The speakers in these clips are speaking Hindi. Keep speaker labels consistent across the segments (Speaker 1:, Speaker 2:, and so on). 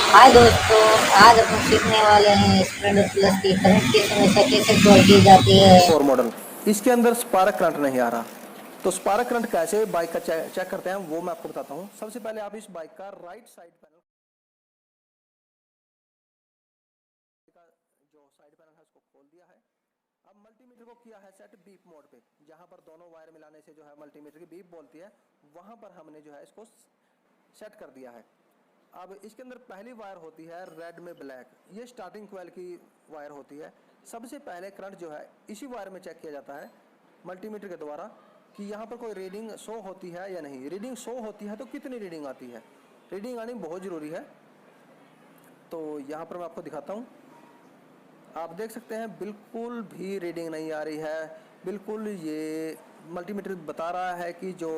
Speaker 1: हाय दोस्तों, आज अपन सीखने वाले हैं स्प्लेंडर प्लस की करंट की समस्या कैसे सॉल्व की जाती है।
Speaker 2: फोर मॉडल इसके अंदर स्पार्क करंट नहीं आ रहा, तो स्पार्क करंट कैसे बाइक का चेक करते हैं वो मैं आपको बताता हूँ। सबसे पहले आप इस बाइक का राइट साइड पैनल का जो साइड पैनल है उसको खोल दिया है। अब मल्टीमीटर को किया है सेट बीप मोड पे, जहां पर दोनों वायर मिलाने से जो है मल्टीमीटर की बीप बोलती है, वहां पर हमने जो है इसको सेट कर दिया है। अब इसके अंदर पहली वायर होती है रेड में ब्लैक, ये स्टार्टिंग कॉइल की वायर होती है। सबसे पहले करंट जो है इसी वायर में चेक किया जाता है मल्टीमीटर के द्वारा कि यहाँ पर कोई रीडिंग शो होती है या नहीं। रीडिंग शो होती है तो कितनी रीडिंग आती है, रीडिंग आनी बहुत ज़रूरी है। तो यहाँ पर मैं आपको दिखाता हूँ, आप देख सकते हैं बिल्कुल भी रीडिंग नहीं आ रही है। बिल्कुल ये मल्टीमीटर बता रहा है कि जो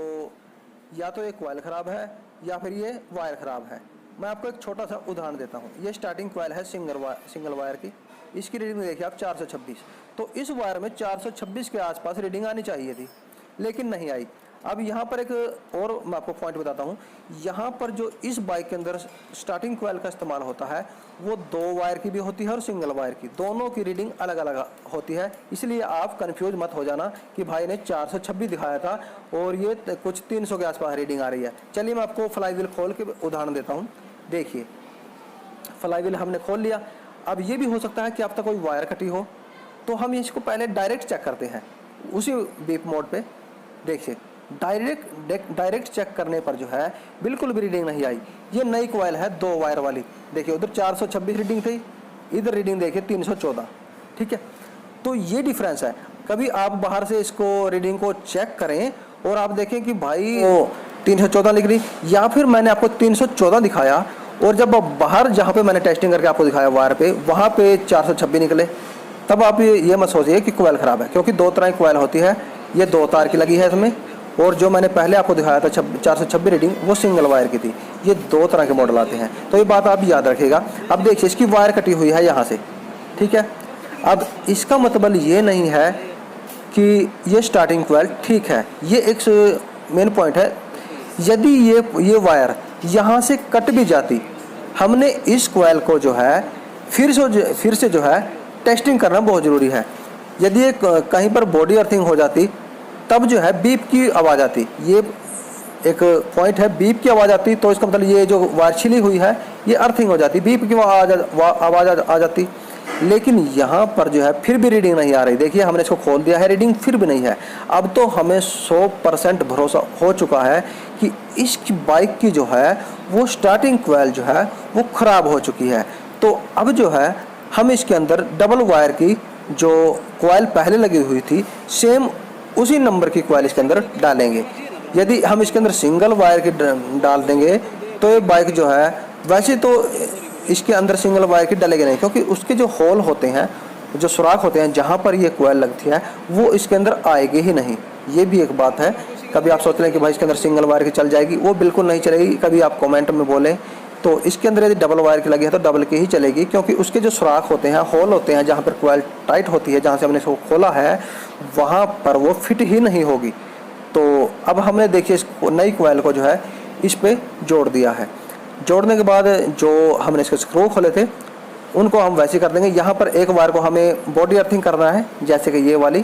Speaker 2: या तो ये कॉइल ख़राब है या फिर ये वायर ख़राब है। मैं आपको एक छोटा सा उदाहरण देता हूँ। ये स्टार्टिंग कॉइल है सिंगल वायर की, इसकी रीडिंग देखिए आप 426। तो इस वायर में 426 के आसपास रीडिंग आनी चाहिए थी, लेकिन नहीं आई। अब यहाँ पर एक और मैं आपको पॉइंट बताता हूँ। यहाँ पर जो इस बाइक के अंदर स्टार्टिंग कॉइल का इस्तेमाल होता है वो 2 वायर की भी होती है और सिंगल वायर की, दोनों की रीडिंग अलग अलग होती है। इसलिए आप कंफ्यूज मत हो जाना कि भाई ने 426 दिखाया था और ये कुछ 300 के आसपास रीडिंग आ रही है। चलिए मैं आपको फ्लाई व्हील खोल के उदाहरण देता हूँ। देखिए फ्लाई व्हील हमने खोल लिया। अब ये भी हो सकता है कि अब तक कोई वायर कटी हो, तो हम इसको पहले डायरेक्ट चेक करते हैं उसी बीप मोड पे। देखिए डायरेक्ट चेक करने पर जो है बिल्कुल भी रीडिंग नहीं आई। ये नई कॉइल है 2 वायर वाली। देखिए उधर 426 रीडिंग थी, इधर रीडिंग देखिए 314। ठीक है, तो ये डिफरेंस है। कभी आप बाहर से इसको रीडिंग को चेक करें और आप देखें कि भाई 314 लिख रही, या फिर मैंने आपको 314 दिखाया और जब बाहर जहाँ पे मैंने टेस्टिंग करके आपको दिखाया वायर पे, वहाँ पे 426 निकले, तब आप ये मत सोचिए कि कॉइल ख़राब है, क्योंकि 2 तरह की कॉइल होती है। ये 2 तार की लगी है इसमें, और जो मैंने पहले आपको दिखाया था 426 रीडिंग वो सिंगल वायर की थी। ये 2 तरह के मॉडल आते हैं, तो ये बात आप याद रखिएगा। अब देखिए इसकी वायर कटी हुई है यहाँ से, ठीक है। अब इसका मतलब ये नहीं है कि ये स्टार्टिंग कॉइल ठीक है, ये एक मेन पॉइंट है। यदि ये वायर यहाँ से कट भी जाती, हमने इस कॉइल को जो है फिर से जो है टेस्टिंग करना बहुत ज़रूरी है। यदि ये कहीं पर बॉडी अर्थिंग हो जाती, तब जो है बीप की आवाज़ आती। ये एक पॉइंट है, बीप की आवाज़ आती, तो इसका मतलब ये जो वायर छिली हुई है ये अर्थिंग हो जाती, बीप की आवाज़ आ जाती। लेकिन यहाँ पर जो है फिर भी रीडिंग नहीं आ रही। देखिए हमने इसको खोल दिया है, रीडिंग फिर भी नहीं है। अब तो हमें 100% भरोसा हो चुका है कि इस बाइक की जो है वो स्टार्टिंग कॉइल जो है वो ख़राब हो चुकी है। तो अब जो है हम इसके अंदर डबल वायर की जो कॉइल पहले लगी हुई थी, सेम उसी नंबर की कॉइल इसके अंदर डालेंगे। यदि हम इसके अंदर सिंगल वायर की डाल देंगे तो ये बाइक जो है, वैसे तो इसके अंदर सिंगल वायर की डलेगी नहीं, क्योंकि उसके जो होल होते हैं, जो सुराख होते हैं जहाँ पर ये कॉइल लगती है, वो इसके अंदर आएगी ही नहीं। ये भी एक बात है। कभी आप सोच लें कि भाई इसके अंदर सिंगल वायर की चल जाएगी, वो बिल्कुल नहीं चलेगी। कभी आप कमेंट में बोलें तो इसके अंदर यदि डबल वायर की लगी है तो डबल की ही चलेगी, क्योंकि उसके जो सुराख होते हैं, होल होते हैं, जहाँ पर कॉइल टाइट होती है, जहाँ से हमने इसको खोला है, वहाँ पर वो फिट ही नहीं होगी। तो अब हमने देखिए इस नई कॉइल को जो है इस पर जोड़ दिया है। जोड़ने के बाद जो हमने इसके स्क्रू खोले थे उनको हम वैसे कर देंगे। यहाँ पर एक वायर को हमें बॉडी अर्थिंग करना है, जैसे कि ये वाली,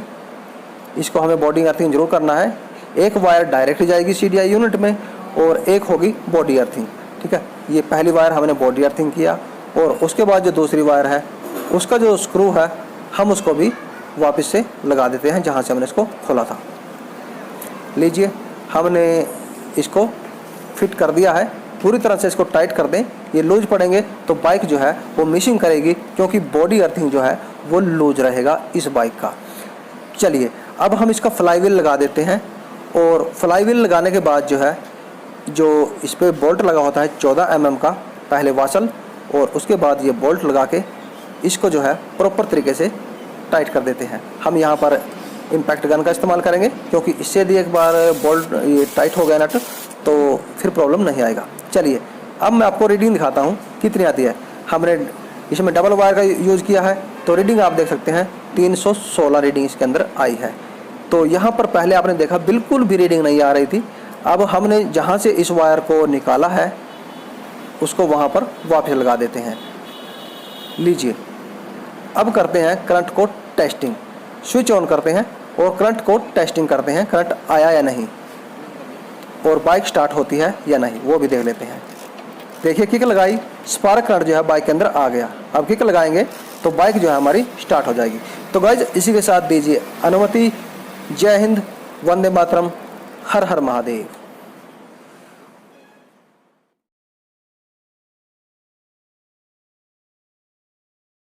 Speaker 2: इसको हमें बॉडी अर्थिंग जरूर करना है। एक वायर डायरेक्ट जाएगी CDI यूनिट में और एक होगी बॉडी अर्थिंग, ठीक है। ये पहली वायर हमने बॉडी अर्थिंग किया, और उसके बाद जो दूसरी वायर है उसका जो स्क्रू है हम उसको भी वापस से लगा देते हैं जहाँ से हमने इसको खोला था। लीजिए हमने इसको फिट कर दिया है, पूरी तरह से इसको टाइट कर दें। ये लूज पड़ेंगे तो बाइक जो है वो मिसिंग करेगी, क्योंकि बॉडी अर्थिंग जो है वो लूज रहेगा इस बाइक का। चलिए अब हम इसका फ्लाई व्हील लगा देते हैं, और फ्लाई व्हील लगाने के बाद जो है जो इस पर बोल्ट लगा होता है 14 mm का, पहले वासल और उसके बाद ये बोल्ट लगा के इसको जो है प्रॉपर तरीके से टाइट कर देते हैं। हम यहाँ पर इम्पैक्ट गन का इस्तेमाल करेंगे, क्योंकि इससे यदि एक बार बोल्ट ये टाइट हो गया नट तो फिर प्रॉब्लम नहीं आएगा। चलिए अब मैं आपको रीडिंग दिखाता हूँ कितनी आती है। हमने इसमें डबल वायर का यूज़ किया है, तो रीडिंग आप देख सकते हैं 316 रीडिंग इसके अंदर आई है। तो यहाँ पर पहले आपने देखा बिल्कुल भी रीडिंग नहीं आ रही थी। अब हमने जहाँ से इस वायर को निकाला है उसको वहाँ पर वापस लगा देते हैं। लीजिए, अब करते हैं करंट को टेस्टिंग। स्विच ऑन करते हैं और करंट को टेस्टिंग करते हैं, करंट आया या नहीं और बाइक स्टार्ट होती है या नहीं वो भी देख लेते हैं। देखिए, किक लगाई, स्पार्क करंट जो है बाइक के अंदर आ गया। अब किक लगाएंगे तो बाइक जो है हमारी स्टार्ट हो जाएगी। तो गाइज इसी के साथ दीजिए अनुमति। जय हिंद, वंदे मातरम, हर हर महादेव।